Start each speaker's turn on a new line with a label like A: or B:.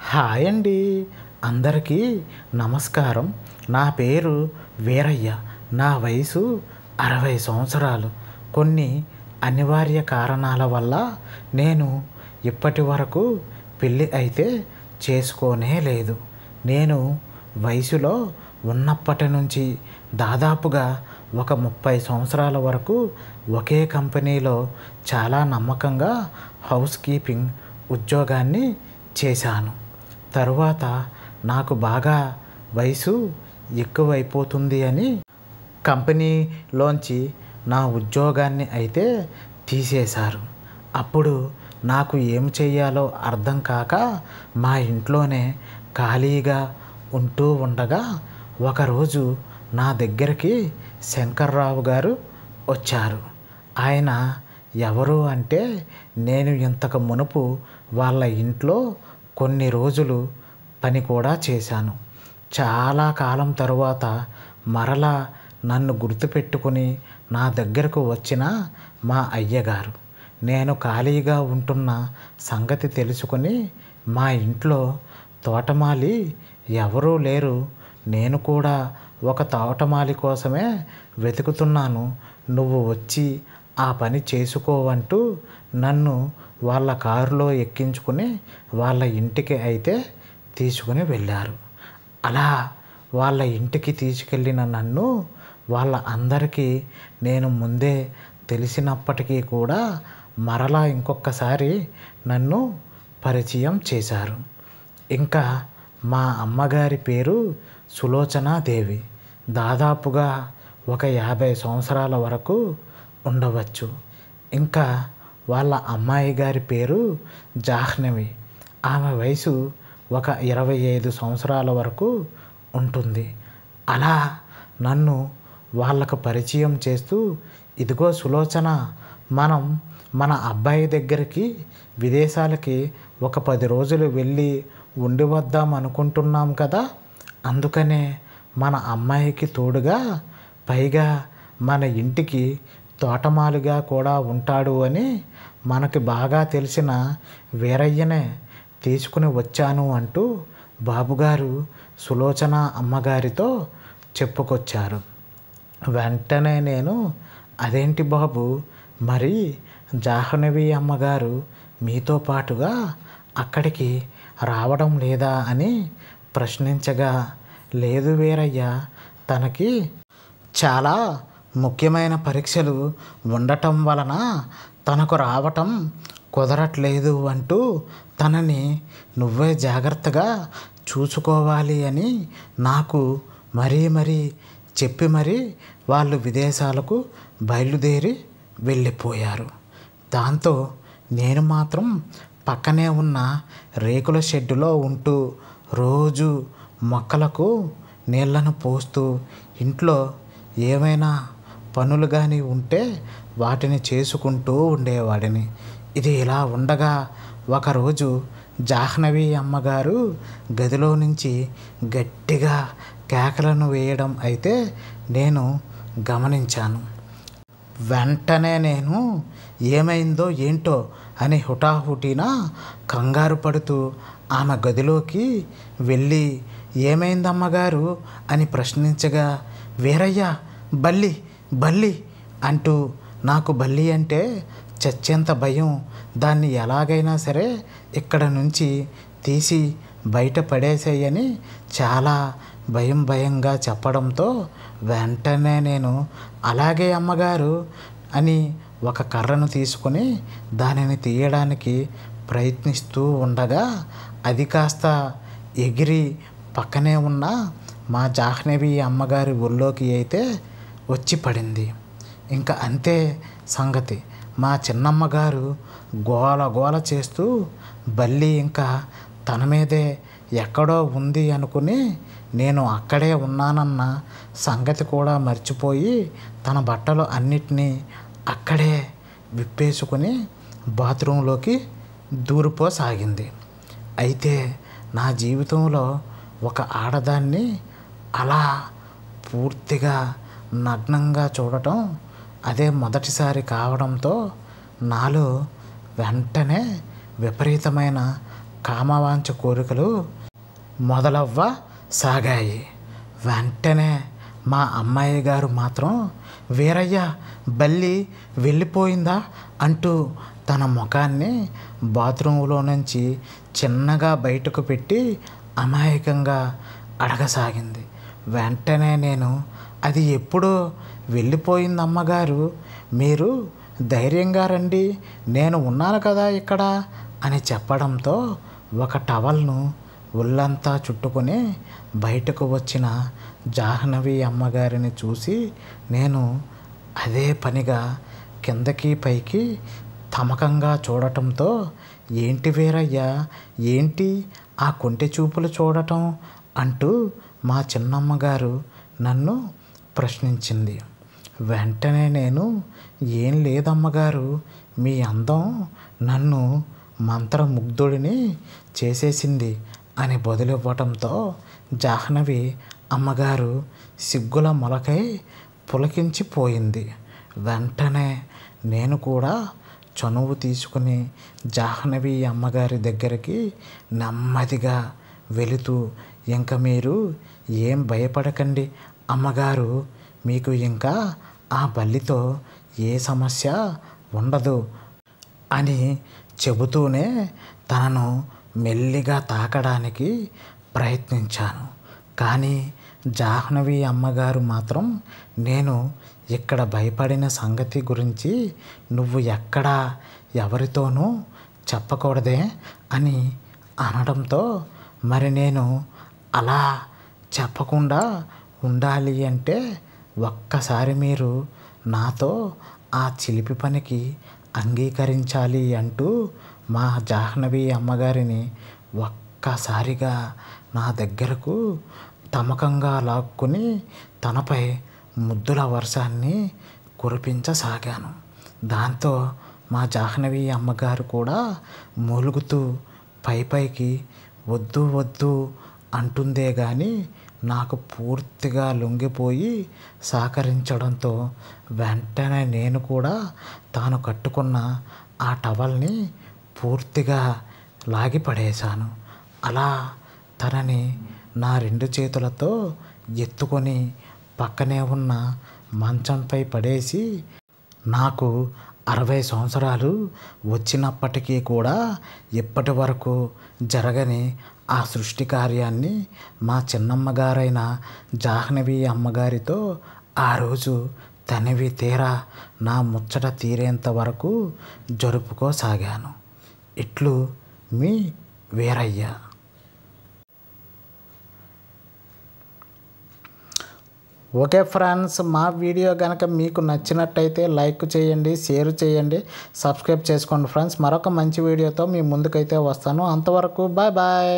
A: Hi అండి. అందరికీ నమస్కారం. నా పేరు వీరయ్య. నా వయసు 60 సంవత్సరాలు. కొన్ని అనివార్య కారణాల వల్ల నేను ఇప్పటి వరకు పెళ్ళి అయితే చేసుకోనే లేదు. నేను వయసులో ఉన్నప్పటి నుంచి దాదాపుగా ఒక 30 సంవత్సరాల వరకు ఒకే కంపెనీలో చాలా నమ్మకంగా హౌస్ కీపింగ్ ఉద్యోగాన్ని చేశాను. తరువాత నాకు బాగా వయసు ఎక్కువైపోతుంది అని కంపెనీలోంచి నా ఉద్యోగాన్ని అయితే తీసేశారు. అప్పుడు నాకు ఏం చేయాలో అర్థం కాక మా ఇంట్లోనే ఖాళీగా ఉంటూ ఉండగా ఒకరోజు నా దగ్గరికి శంకర్రావు గారు వచ్చారు. ఆయన ఎవరు అంటే, నేను ఇంతకు మునుపు వాళ్ళ ఇంట్లో కొన్ని రోజులు పని కూడా చేశాను. చాలా కాలం తరువాత మరలా నన్ను గుర్తుపెట్టుకుని నా దగ్గరకు వచ్చిన మా అయ్యగారు నేను ఖాళీగా ఉంటున్న సంగతి తెలుసుకుని, మా ఇంట్లో తోటమాలి ఎవరూ లేరు, నేను కూడా ఒక తోటమాలి కోసమే వెతుకుతున్నాను, నువ్వు వచ్చి ఆ పని చేసుకోవంటూ నన్ను వాళ్ళ కారులో ఎక్కించుకుని వాళ్ళ ఇంటికి అయితే తీసుకుని వెళ్ళారు. అలా వాళ్ళ ఇంటికి తీసుకెళ్ళిన నన్ను వాళ్ళ అందరికీ నేను ముందే తెలిసినప్పటికీ కూడా మరలా ఇంకొకసారి నన్ను పరిచయం చేశారు. ఇంకా మా అమ్మగారి పేరు సులోచనాదేవి. దాదాపుగా ఒక 50 సంవత్సరాల వరకు ఉండవచ్చు. ఇంకా వాళ్ళ అమ్మాయి గారి పేరు జాహ్నవి. ఆమె వయసు ఒక 25 సంవత్సరాల వరకు ఉంటుంది. అలా నన్ను వాళ్ళకు పరిచయం చేస్తూ, ఇదిగో సులోచన, మనం మన అబ్బాయి దగ్గరికి విదేశాలకి ఒక 10 రోజులు వెళ్ళి ఉండి వద్దాం అనుకుంటున్నాం కదా, అందుకనే మన అమ్మాయికి తోడుగా పైగా మన ఇంటికి తోటమాలిగా కూడా ఉంటాడు అని మనకి బాగా తెలిసిన వీరయ్యనే తీసుకుని వచ్చాను అంటూ బాబుగారు సులోచన అమ్మగారితో చెప్పుకొచ్చారు. వెంటనే నేను, అదేంటి బాబు, మరి జాహ్నవి అమ్మగారు మీతో పాటుగా అక్కడికి రావడం లేదా అని ప్రశ్నించగా, లేదు వీరయ్య, తనకి చాలా ముఖ్యమైన పరీక్షలు ఉండటం వలన తనకు రావటం కుదరట్లేదు అంటూ తనని నువ్వే జాగ్రత్తగా చూసుకోవాలి అని నాకు మరీ చెప్పి వాళ్ళు విదేశాలకు బయలుదేరి వెళ్ళిపోయారు. దాంతో నేను మాత్రం పక్కనే ఉన్న రేకుల షెడ్డులో ఉంటూ రోజు మొక్కలకు నీళ్లను పోస్తూ ఇంట్లో ఏమైనా పనులు కానీ ఉంటే వాటిని చేసుకుంటూ ఉండేవాడిని. ఇది ఇలా ఉండగా ఒకరోజు జాహ్నవి అమ్మగారు గదిలో నుంచి గట్టిగా కేకలను వేయడం అయితే నేను గమనించాను. వెంటనే నేను ఏమైందో ఏంటో అని హుటాహుటిన కంగారు పడుతూ ఆమె గదిలోకి వెళ్ళి, ఏమైందమ్మగారు అని ప్రశ్నించగా, వీరయ్య, బల్లి అంటూ, నాకు బల్లి అంటే చచ్చేంత భయం, దాన్ని ఎలాగైనా సరే ఇక్కడ నుంచి తీసి బయట పడేసేయని చాలా భయంగా చెప్పడంతో వెంటనే నేను, అలాగే అమ్మగారు అని ఒక కర్రను తీసుకొని దానిని తీయడానికి ప్రయత్నిస్తూ ఉండగా అది కాస్త ఎగిరి పక్కనే ఉన్న మా జాహ్నవి అమ్మగారి ఒళ్ళోకి అయితే వచ్చి పడింది. ఇంకా అంతే సంగతి. మా చిన్నమ్మగారు గోల చేస్తూ బల్లి ఇంకా తన మీదే ఎక్కడో ఉంది అనుకుని నేను అక్కడే ఉన్నానన్న సంగతి కూడా మర్చిపోయి తన బట్టలు అన్నిటినీ అక్కడే విప్పేసుకుని బాత్రూంలోకి దూరిపోసాగింది. అయితే నా జీవితంలో ఒక ఆడదాన్ని అలా పూర్తిగా నగ్నంగా చూడటం అదే మొదటిసారి కావడంతో నాలో వెంటనే విపరీతమైన కామవాంఛ కోరికలు మొదలవ్వ సాగాయి. వెంటనే మా అమ్మాయి గారు మాత్రం వీరయ్య బల్లి వెళ్ళిపోయిందా అంటూ తన ముఖాన్ని బాత్రూంలో నుంచి చిన్నగా బయటకు పెట్టి అమాయకంగా అడగసాగింది. వెంటనే నేను అది ఎప్పుడో వెళ్ళిపోయింది అమ్మగారు, మీరు ధైర్యంగా రండి, నేను ఉన్నాను కదా ఇక్కడ అని చెప్పడంతో ఒక టవల్ను ఒళ్ళంతా చుట్టుకొని బయటకు వచ్చిన జాహ్నవి అమ్మగారిని చూసి నేను అదే పనిగా కిందకి పైకి తమకంగా చూడటంతో ఏంటి వీరయ్య, ఏంటి ఆ కొంటె చూపులు చూడటం అంటూ మా చిన్నమ్మగారు నన్ను ప్రశ్నించింది. వెంటనే నేను ఏం లేదమ్మగారు, మీ అందం నన్ను మంత్రముగ్ధుడిని చేసేసింది అని బదులివ్వటంతో జాహ్నవి అమ్మగారు సిగ్గుల మొలకై పులకించిపోయింది. వెంటనే నేను కూడా చనువు తీసుకుని జాహ్నవి అమ్మగారి దగ్గరికి నెమ్మదిగా వెళుతూ, ఇంక మీరు ఏం భయపడకండి అమ్మగారు, మీకు ఇంకా ఆ బల్లితో ఏ సమస్య ఉండదు అని చెబుతూనే తనను మెల్లిగా తాకడానికి ప్రయత్నించాను. కానీ జాహ్నవి అమ్మగారు మాత్రం నేను ఇక్కడ భయపడిన సంగతి గురించి నువ్వు ఎక్కడా ఎవరితోనూ చెప్పకూడదే అని అనడంతో మరి నేను అలా చెప్పకుండా ఉండాలి అంటే ఒక్కసారి మీరు నాతో ఆ చిలిపి పనికి అంగీకరించాలి అంటూ మా జాహ్నవి అమ్మగారిని ఒక్కసారిగా నా దగ్గరకు తమకంగా లాక్కుని తనపై ముద్దుల వర్షాన్ని కురిపించసాగాను. దాంతో మా జాహ్నవి అమ్మగారు కూడా మూలుగుతూ పైకి వద్దు వద్దు అంటుందే కానీ నాకు పూర్తిగా లొంగిపోయి సహకరించడంతో వెంటనే నేను కూడా తాను కట్టుకున్న ఆ టవల్ని పూర్తిగా లాగి పడేశాను. అలా తనని నా 2 చేతులతో ఎత్తుకొని పక్కనే ఉన్న మంచంపై పడేసి నాకు 60 సంవత్సరాలు వచ్చినప్పటికీ కూడా ఇప్పటి వరకు జరగని ఆ సృష్టి కార్యాన్ని మా చిన్నమ్మగారైన జాహ్నవి అమ్మగారితో ఆ రోజు తనివి తీరా నా ముచ్చట తీరేంత వరకు జరుపుకోసాగాను. ఇట్లు మీ వీరయ్య. ఓకే ఫ్రెండ్స్, మా వీడియో కనుక మీకు నచ్చినట్టయితే లైక్ చేయండి, షేర్ చేయండి, సబ్స్క్రైబ్ చేసుకోండి ఫ్రెండ్స్. మరొక మంచి వీడియోతో మీ ముందుకైతే వస్తాను. అంతవరకు బాయ్ బాయ్.